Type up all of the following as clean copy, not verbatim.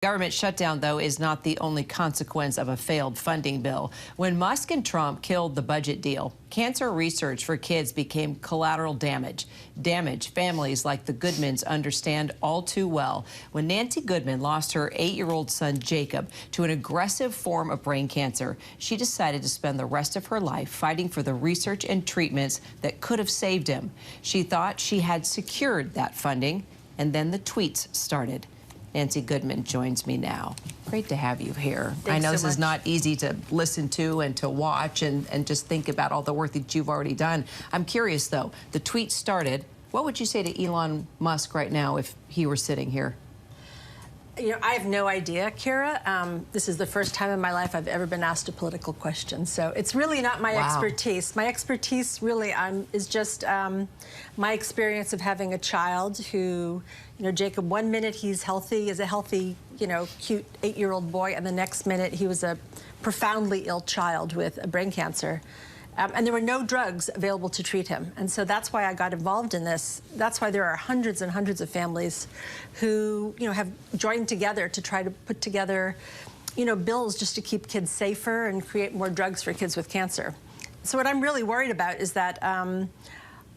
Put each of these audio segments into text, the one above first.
Government shutdown, though, is not the only consequence of a failed funding bill. When Musk and Trump killed the budget deal, cancer research for kids became collateral damage. Damage families like the Goodmans understand all too well. When Nancy Goodman lost her 8-year-old son, Jacob, to an aggressive form of brain cancer, she decided to spend the rest of her life fighting for the research and treatments that could have saved him. She thought she had secured that funding, and then the tweets started. Nancy Goodman joins me now. Great to have you here. Thanks I know so this much. is not easy to listen to and to watch and just think about all the work that you've already done. I'm curious, though, the tweet started. What would you say to Elon Musk right now if he were sitting here? You know, I have no idea, Kira. This is the first time in my life I've ever been asked a political question, so it's really not my expertise. My expertise really is just my experience of having a child who, you know, Jacob, one minute he's healthy, is a healthy, you know, cute 8-year-old boy, and the next minute he was a profoundly ill child with a brain cancer. And there were no drugs available to treat him. And so that's why I got involved in this. That's why there are hundreds and hundreds of families who, you know, have joined together to try to put together, you know, bills just to keep kids safer and create more drugs for kids with cancer. So what I'm really worried about is that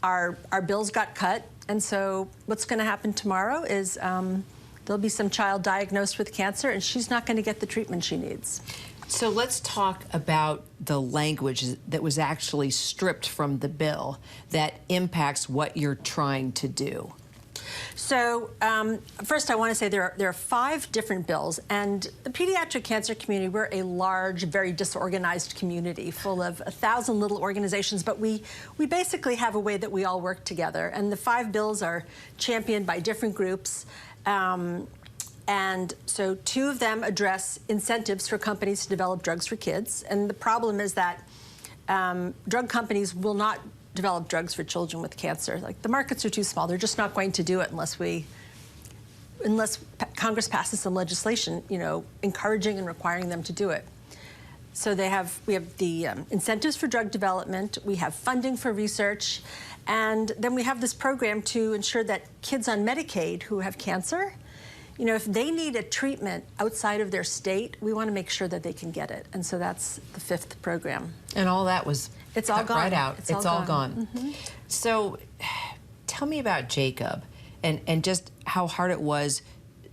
our bills got cut. And so what's going to happen tomorrow is there'll be some child diagnosed with cancer, and she's not going to get the treatment she needs. So let's talk about the language that was actually stripped from the bill that impacts what you're trying to do. So first I want to say there are 5 different bills, and the pediatric cancer community, we're a large, very disorganized community full of 1,000 little organizations, but we basically have a way that we all work together, and the 5 bills are championed by different groups. And so 2 of them address incentives for companies to develop drugs for kids. And the problem is that drug companies will not develop drugs for children with cancer. Like, the markets are too small. They're just not going to do it unless Congress passes some legislation, you know, encouraging and requiring them to do it. So we have the incentives for drug development, we have funding for research, and then we have this program to ensure that kids on Medicaid who have cancer, you know, if they need a treatment outside of their state, we want to make sure that they can get it. And so that's the 5th program. And all that was it's all gone. Right out. It's all gone. Mm-hmm. So tell me about Jacob and just how hard it was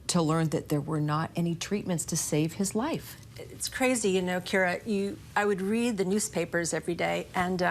to learn that there were not any treatments to save his life. It's crazy, you know, Kira. I would read the newspapers every day, and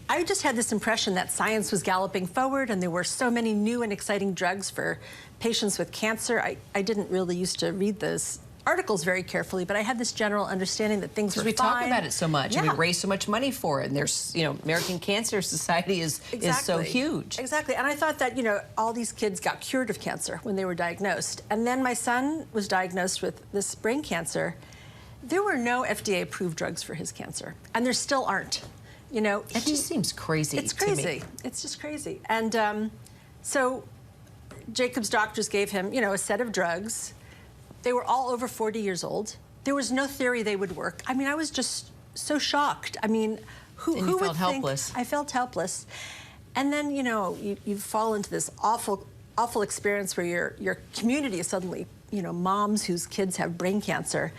I just had this impression that science was galloping forward and there were so many new and exciting drugs for patients with cancer. I didn't really used to read those articles very carefully, but I had this general understanding that things were fine. Because we talk about it so much, yeah. and we raise so much money for it, and there's, you know, American Cancer Society is so huge. Exactly, and I thought that, you know, all these kids got cured of cancer when they were diagnosed. And then my son was diagnosed with this brain cancer. There were no FDA-approved drugs for his cancer, and there still aren't. You know, it just seems crazy. It's crazy. To me. It's just crazy. And so Jacob's doctors gave him, you know, a set of drugs. They were all over 40 years old. There was no theory they would work. I mean, I was just so shocked. I mean, who would felt helpless. I felt helpless. And then, you know, you fall into this awful experience where your community is suddenly, you know, moms whose kids have brain cancer,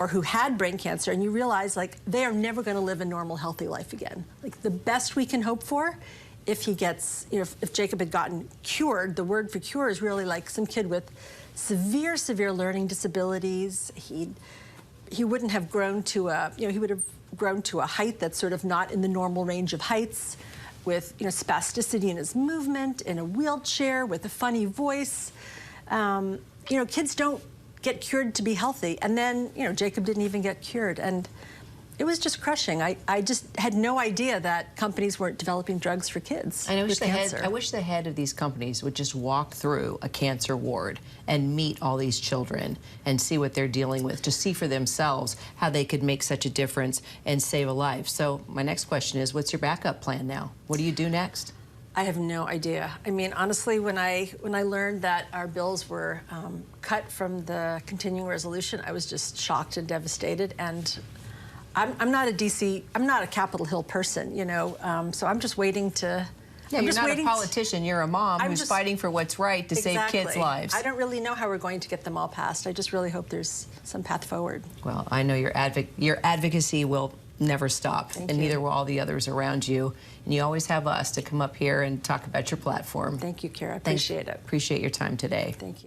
or who had brain cancer, and you realize, like, they are never going to live a normal, healthy life again. Like, the best we can hope for, if he gets, you know, if Jacob had gotten cured, the word for cure is really like some kid with severe learning disabilities. He wouldn't have grown to a, you know, he would have grown to a height that's sort of not in the normal range of heights, with, you know, spasticity in his movement, in a wheelchair, with a funny voice. You know, kids don't get cured to be healthy. And then, you know, Jacob didn't even get cured. And it was just crushing. I just had no idea that companies weren't developing drugs for kids with cancer. I wish the head of these companies would just walk through a cancer ward and meet all these children and see what they're dealing with, to see for themselves how they could make such a difference and save a life. So my next question is, what's your backup plan now? What do you do next? I have no idea. I mean, honestly, when I learned that our bills were cut from the continuing resolution, I was just shocked and devastated. And I'm not a Capitol Hill person, you know, so I'm just waiting to Yeah, I'm you're just not a waiting politician. You're a mom I'm who's just- fighting for what's right to save kids' lives. I don't really know how we're going to get them all passed. I just really hope there's some path forward. Well, I know your advocacy will never stop, Thank and you. neither will all the others around you. And you always have us to come up here and talk about your platform. Thank you, Kara. I appreciate it. Appreciate your time today. Thank you.